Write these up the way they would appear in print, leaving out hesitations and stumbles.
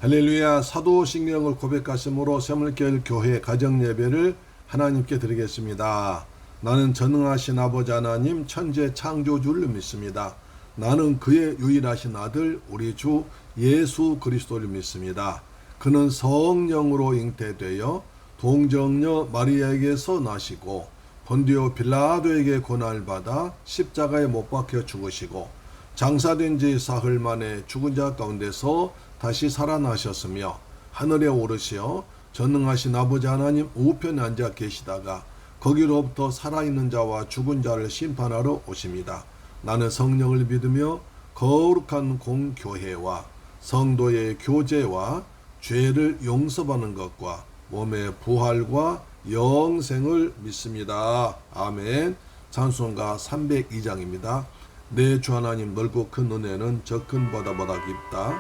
할렐루야. 사도신경을 고백하심으로 새물결 교회 가정예배를 하나님께 드리겠습니다. 나는 전능하신 아버지 하나님 천재 창조주를 믿습니다. 나는 그의 유일하신 아들 우리 주 예수 그리스도를 믿습니다. 그는 성령으로 잉태되어 동정녀 마리아에게서 나시고 본디오 빌라도에게 고난을 받아 십자가에 못 박혀 죽으시고 장사된 지 사흘 만에 죽은 자 가운데서 다시 살아나셨으며 하늘에 오르시어 전능하신 아버지 하나님 우편에 앉아 계시다가 거기로부터 살아있는 자와 죽은 자를 심판하러 오십니다. 나는 성령을 믿으며 거룩한 공교회와 성도의 교제와 죄를 용서받는 것과 몸의 부활과 영생을 믿습니다. 아멘. 찬송가 302장입니다. 내 주 하나님 넓고 큰 은혜는 저 큰 바다보다 깊다.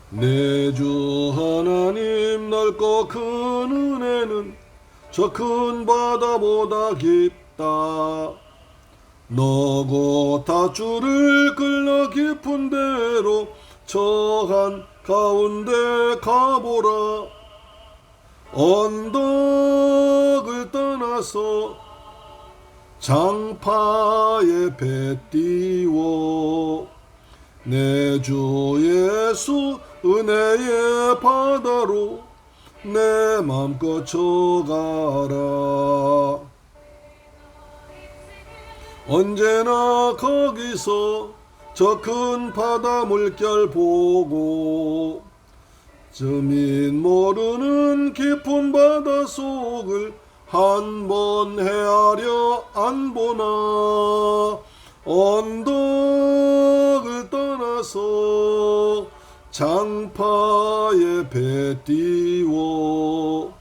내 주 하나님 넓고 큰 은혜는 저 큰 바다보다 깊다. 너고 다주를 끌러 깊은 데로 저 한 가운데 가보라. 언덕을 떠나서 장파에 배 띄워 내 주 예수 은혜의 바다로 내 맘껏 쳐가라. 언제나 거기서 저 큰 바다 물결 보고 저민 모르는 깊은 바다 속을 한 번 헤아려 안 보나. 언덕을 떠나서 장파에 배 띄워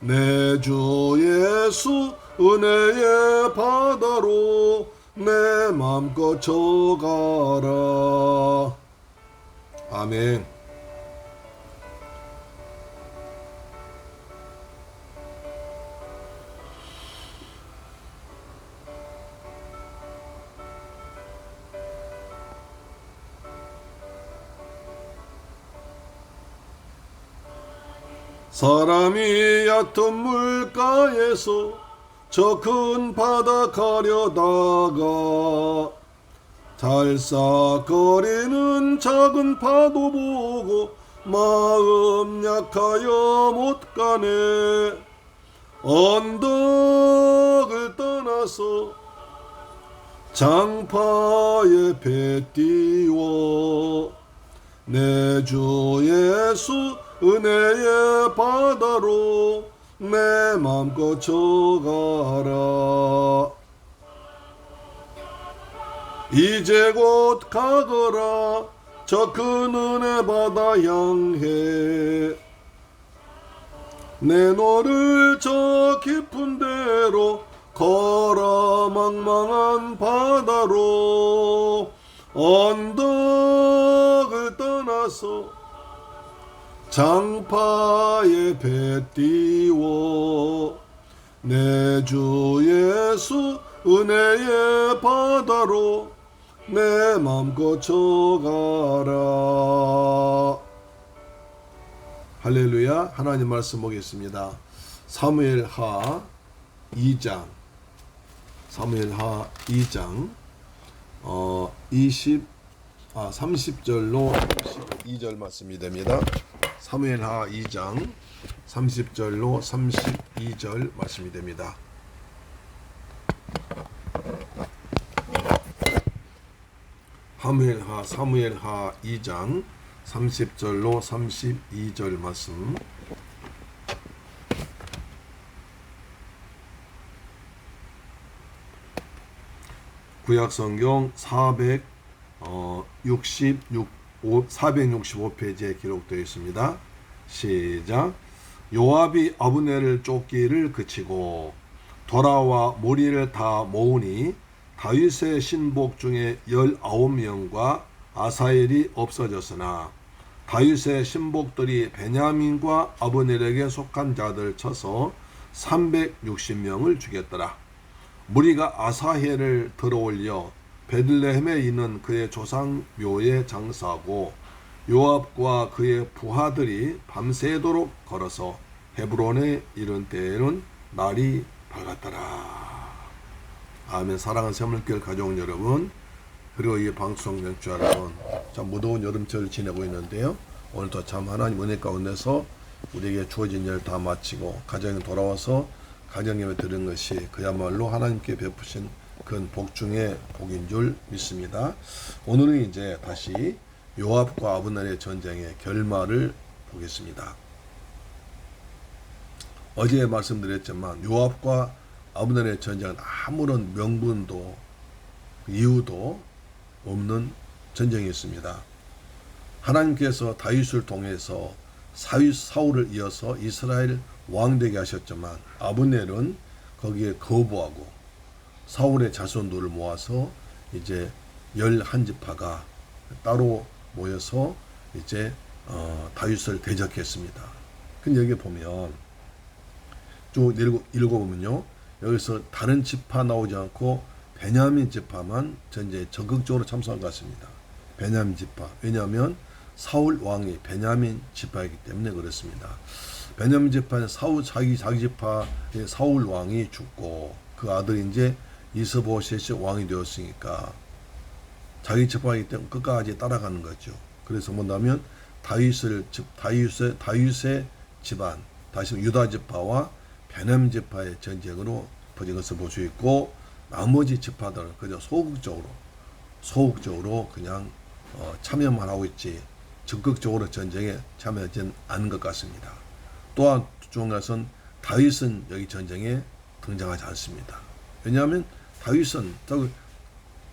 내 주 예수 은혜의 바다로 내 맘껏 쳐가라. 아멘. 사람이 얕은 물가에서 저 큰 바다 가려다가 달싹거리는 작은 파도 보고 마음 약하여 못 가네. 언덕을 떠나서 장파에 배 띄워 내 주 예수 은혜의 바다로 내 맘껏 쳐가라. 이제 곧 가거라. 저 큰 은혜 바다 향해 내 너를 저 깊은 데로 걸어 망망한 바다로 언덕을 떠나서 장파에 배 띄워 내 주 예수 은혜의 바다로 내 맘껏 쳐가라. 할렐루야. 하나님 말씀 보겠습니다. 사무엘하 2장 30절로 32절 말씀이 됩니다. 사무엘하 2장 30절로 32절 말씀이 됩니다. 사무엘하 2장 30절로 32절 말씀. 구약성경 465페이지에 기록되어 있습니다. 시작. 요압이 아브넬을 쫓기를 그치고 돌아와 무리를 다 모으니 다윗의 신복 중에 19명과 아사엘이 없어졌으나 다윗의 신복들이 베냐민과 아브넬에게 속한 자들 쳐서 360명을 죽였더라. 무리가 아사헬을 들어올려 베들레헴에 있는 그의 조상 묘에 장사하고 요압과 그의 부하들이 밤새도록 걸어서 헤브론에 이른 때에는 날이 밝았더라. 아멘. 사랑하는 새물교회 가족 여러분, 그리고 이 방송 청취자 여러분, 참 무더운 여름철을 지내고 있는데요. 오늘도 참 하나님 은혜 가운데서 우리에게 주어진 일을 다 마치고 가정에 돌아와서 가정예배 드리는 것이 그야말로 하나님께 베푸신 큰 복 중의 복인 줄 믿습니다. 오늘은 이제 다시 요압과 아브넬의 전쟁의 결말을 보겠습니다. 어제 말씀드렸지만 요압과 아브넬의 전쟁은 아무런 명분도 이유도 없는 전쟁이었습니다. 하나님께서 다윗을 통해서 사울을 이어서 이스라엘 왕 되게 하셨지만 아브넬은 거기에 거부하고 사울의 자손들을 모아서 이제 11지파가 따로 모여서 이제 다윗을 대적했습니다. 근데 여기 보면 쭉 읽어보면요, 여기서 다른 지파 나오지 않고 베냐민 지파만 전쟁에 적극적으로 참석한 것 같습니다. 베냐민 지파. 왜냐하면 사울 왕이 베냐민 지파이기 때문에 그렇습니다. 베냐민 지파는 자기 지파 사울 왕이 죽고 그 아들이 이제 이스보셋이 왕이 되었으니까 자기 지파이기 때문에 끝까지 따라가는 거죠. 그래서 뭐냐면 다윗의 집안, 다시 유다 지파와 베냐민 지파의 전쟁으로 벌어진 것을 볼 수 있고, 나머지 지파들은 그저 소극적으로 그냥 참여만 하고 있지 적극적으로 전쟁에 참여하지 않은 것 같습니다. 또한 중요한 것은 다윗은 여기 전쟁에 등장하지 않습니다. 왜냐하면 다윗은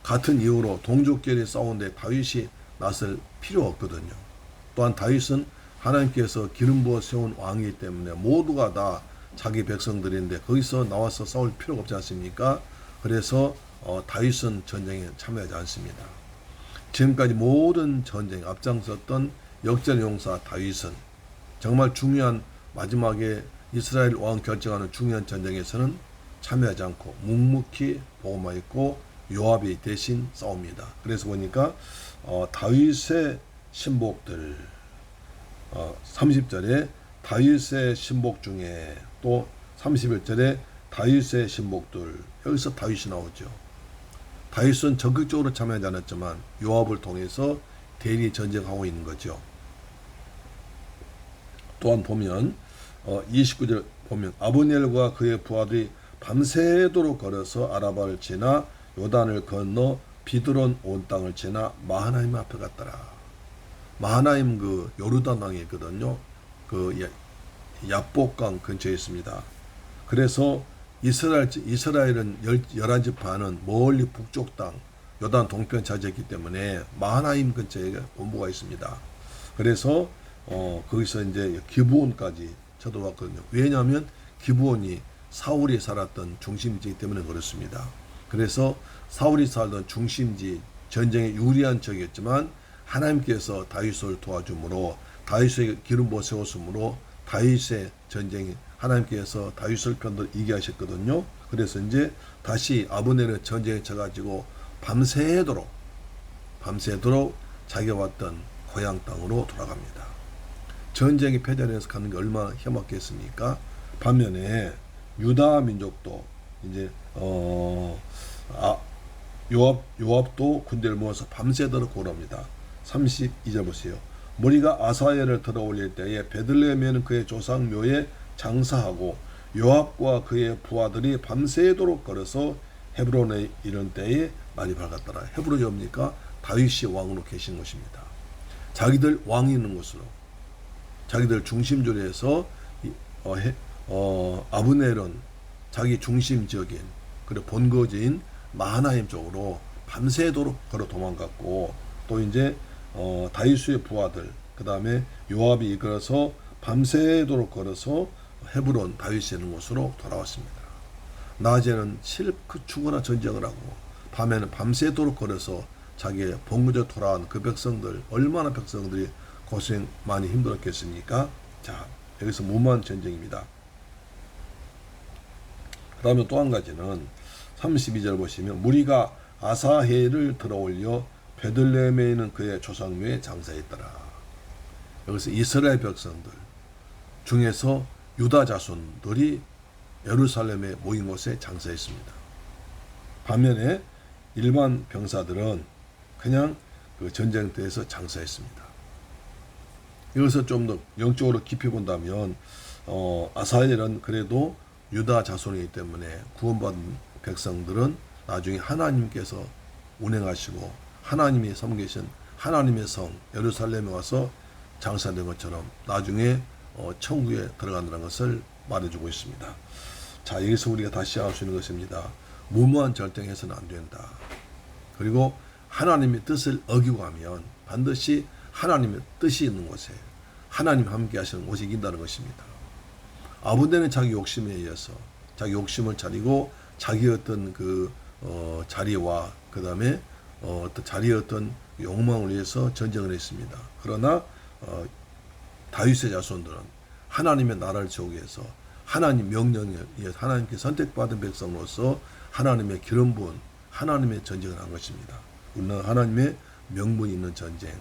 같은 이유로 동족끼리 싸우는데 다윗이 나설 필요 없거든요. 또한 다윗은 하나님께서 기름 부어 세운 왕이기 때문에 모두가 다 자기 백성들인데 거기서 나와서 싸울 필요가 없지 않습니까? 그래서 다윗은 전쟁에 참여하지 않습니다. 지금까지 모든 전쟁 앞장섰던 역전용사 다윗은 정말 중요한 마지막에 이스라엘 왕 결정하는 중요한 전쟁에서는 참여하지 않고 묵묵히 보고만 있고 요압이 대신 싸웁니다. 그래서 보니까 다윗의 신복들 30절에 다윗의 신복 중에 또 31절에 다윗의 신복들, 여기서 다윗이 나오죠. 다윗은 적극적으로 참여하지 않았지만 요압을 통해서 대리 전쟁하고 있는 거죠. 또한 보면 29절 보면 아브넬과 그의 부하들이 밤새도록 걸어서 아라바를 지나 요단을 건너 비드론 온 땅을 지나 마하나임 앞에 갔더라. 마하나임 그 요르단강이 있거든요. 그 야복강 근처에 있습니다. 그래서 이스라엘은 11지파는 멀리 북쪽 땅 요단 동편 차지했기 때문에 마하나임 근처에 본부가 있습니다. 그래서 거기서 이제 기브온까지 쳐들어왔거든요. 왜냐하면 기브온이 사울이 살았던 중심지이기 때문에 그렇습니다. 그래서 사울이 살던 중심지, 전쟁에 유리한 적이었지만 하나님께서 다윗을 도와줌으로 다윗에게 기름 부어 세웠으므로 다윗의 전쟁이 하나님께서 다윗을 편도 이기게 하셨거든요. 그래서 이제 다시 아브넬의 전쟁에 쳐가지고 밤새도록 자기가 왔던 고향 땅으로 돌아갑니다. 전쟁이 패전해서 가는 게 얼마나 혐오했겠습니까? 반면에 유다 민족도 이제 요압도 군대를 모아서 밤새도록 고릅니다. 32절 보세요. 무리가 아사엘을 들어올릴 때에 베들레헴에는 그의 조상 묘에 장사하고 요압과 그의 부하들이 밤새도록 걸어서 헤브론에 이른 때에 날이 밝았더라. 헤브론이 뭡니까? 다윗이 왕으로 계신 곳입니다. 자기들 왕이 있는 곳으로, 자기들 중심지로 해서 아브넬은 자기 중심 지역인 그리고 본거지인 마하나임 쪽으로 밤새도록 걸어 도망갔고, 또 이제 다윗의 부하들, 그 다음에 요압이 이끌어서 밤새도록 걸어서 헤브론 다윗이 있는 곳으로 돌아왔습니다. 낮에는 실컷 죽거나 전쟁을 하고 밤에는 밤새도록 걸어서 자기의 본거지로 돌아온 그 백성들, 얼마나 백성들이 고생 많이 힘들었겠습니까? 자, 여기서 무모한 전쟁입니다. 그 다음에 또 한 가지는 32절 보시면 무리가 아사헬을 들어올려 베들레헴에 있는 그의 조상묘에 장사했더라. 여기서 이스라엘 백성들 중에서 유다 자손들이 예루살렘에 모인 곳에 장사했습니다. 반면에 일반 병사들은 그냥 그 전쟁터에서 장사했습니다. 여기서 좀 더 영적으로 깊이 본다면 아사헬은 그래도 유다 자손이기 때문에 구원받은 백성들은 나중에 하나님께서 운행하시고 하나님이 섬기신 하나님의 성 예루살렘에 와서 장사된 것처럼 나중에 천국에 들어간다는 것을 말해주고 있습니다. 자, 여기서 우리가 다시 알 수 있는 것입니다. 무모한 절정해서는 안 된다. 그리고 하나님의 뜻을 어기고 하면 반드시 하나님의 뜻이 있는 곳에 하나님 함께 하시는 곳이 이긴다는 것입니다. 아무데나 자기 욕심에 의해서 자기 욕심을 차리고 자기 어떤 자리와 그 다음에 어떤 자리의 어떤 욕망을 위해서 전쟁을 했습니다. 그러나 다윗의 자손들은 하나님의 나라를 세우기 위해서 하나님 명령에 의해서 하나님께 선택받은 백성으로서 하나님의 기름 부은 하나님의 전쟁을 한 것입니다. 우리는 하나님의 명분이 있는 전쟁,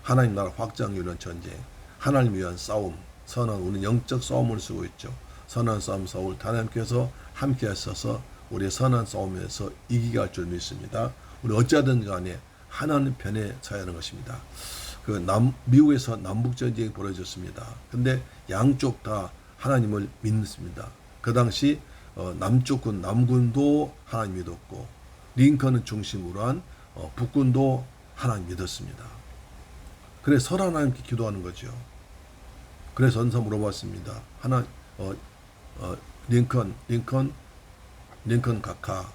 하나님 나라 확장을 위한 전쟁, 하나님을 위한 싸움, 선한 우리는 영적 싸움을 쓰고 있죠. 선한 싸움 싸울 하나님께서 함께 하셔서 우리의 선한 싸움에서 이기게 할 줄 믿습니다. 우리 어찌하든 간에 하나님 편에 서야 하는 것입니다. 미국에서 남북 전쟁이 벌어졌습니다. 근데 양쪽 다 하나님을 믿습니다. 그 당시 남쪽군 남군도 하나님 믿었고 링컨을 중심으로 한 북군도 하나님 믿었습니다. 그래서 서로 하나님께 기도하는 거죠. 그래서 전사 물어봤습니다. 링컨 각하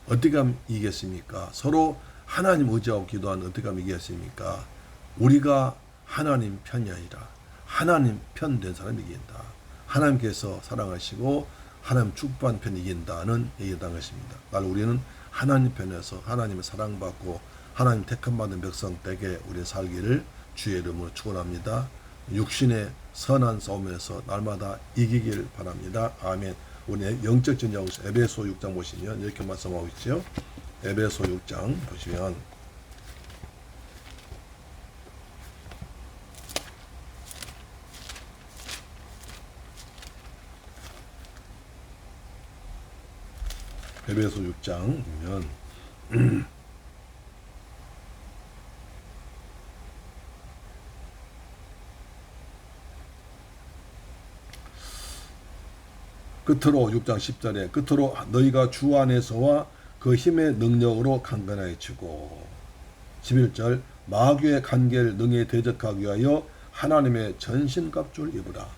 어떻게 하면 이기겠습니까? 서로 하나님 의지하고 기도하는 어떻게 하면 이기겠습니까? 우리가 하나님 편이 아니라 하나님 편 된 사람이 이긴다. 하나님께서 사랑하시고 하나님 축복한 편이 이긴다는 얘기를 한 것입니다. 우리는 하나님 편에서 하나님의 사랑받고 하나님 택함받은 백성 되게 우리 살기를 주의 이름으로 축원합니다. 육신의 선한 싸움에서 날마다 이기길 바랍니다. 아멘. 우리 영적 전쟁하고 있어요. 에베소 6장 보시면 이렇게 말씀하고 있죠. 에베소 6장 보시면 에베소 6장 보면 끝으로 6장 10절에 끝으로 너희가 주 안에서와 그 힘의 능력으로 강건하게 치고 11절 마귀의 관계를 능히 대적하기 위하여 하나님의 전신갑주를 입으라.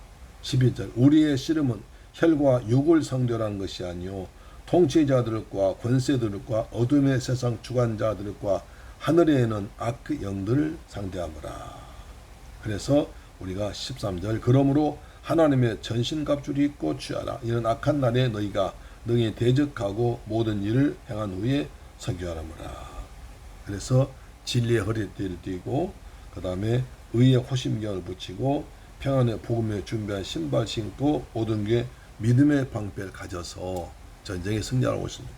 12절 우리의 씨름은 혈과 육을 상대하는 것이 아니요 통치자들과 권세들과 어둠의 세상 주관자들과 하늘에 있는 악의 영들을 상대하노라. 그래서 우리가 13절 그러므로 하나님의 전신갑주를 입고 취하라. 이런 악한 날에 너희가 능히 대적하고 모든 일을 행한 후에 서기하라무라. 그래서 진리의 허리띠를 띠고 그 다음에 의의 호심경을 붙이고 평안의 복음에 준비한 신발 신고 모든 게 믿음의 방패를 가져서 전쟁에 승리하고 있습니다.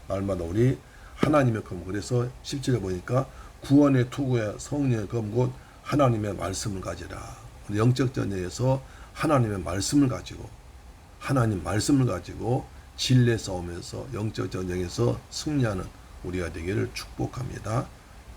날마다 우리 하나님의 검. 그래서 17절 보니까 구원의 투구에 성령의 검 곧 하나님의 말씀을 가지라. 영적 전쟁에서 하나님의 말씀을 가지고 하나님 말씀을 가지고 진리의 싸움에서 영적 전쟁에서 승리하는 우리가 되기를 축복합니다.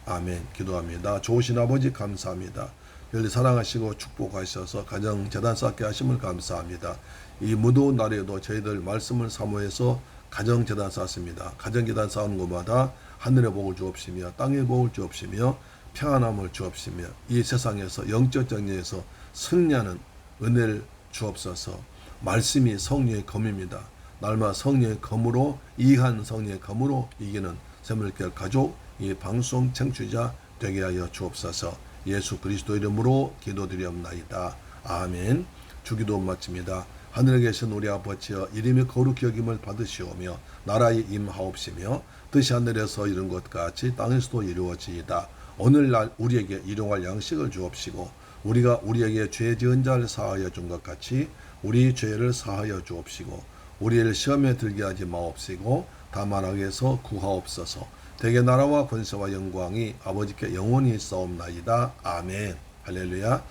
아멘. 기도합니다. 좋으신 아버지 감사합니다. 열리 사랑하시고 축복하셔서 가정 재단 쌓게 하심을 감사합니다. 이 무더운 날에도 저희들 말씀을 사모해서 가정 재단 쌓습니다. 가정 재단 쌓는 곳마다 하늘의 복을 주옵시며 땅의 복을 주옵시며 평안함을 주옵시며 이 세상에서 영적 전쟁에서 승리하는 은혜를 주옵소서. 말씀이 성령의 검입니다. 날마다 성령의 검으로 이한 성령의 검으로 이기는 샘물결 가족 이 방송 청취자 되게 하여 주옵소서. 예수 그리스도 이름으로 기도드리옵나이다. 아멘. 주기도 마칩니다. 하늘에 계신 우리 아버지여 이름이 거룩히 여김을 받으시오며 나라에 임하옵시며 뜻이 하늘에서 이룬 것 같이 땅에서도 이루어지이다. 오늘날 우리에게 일용할 양식을 주옵시고 우리가 우리에게 죄 지은 자를 사하여 준 것 같이 우리 죄를 사하여 주옵시고 우리를 시험에 들게 하지 마옵시고 다만 악에서 구하옵소서. 대개 나라와 권세와 영광이 아버지께 영원히 있사옵나이다. 아멘. 할렐루야.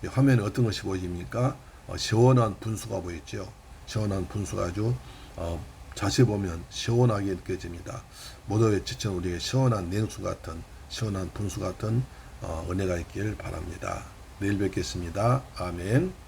이 화면에 어떤 것이 보입니까? 시원한 분수가 보이죠. 시원한 분수가 아주 자세히 보면 시원하게 느껴집니다. 모두에 지친 우리에게 시원한 냉수 같은 시원한 분수 같은 은혜가 있길 바랍니다. 내일 뵙겠습니다. 아멘.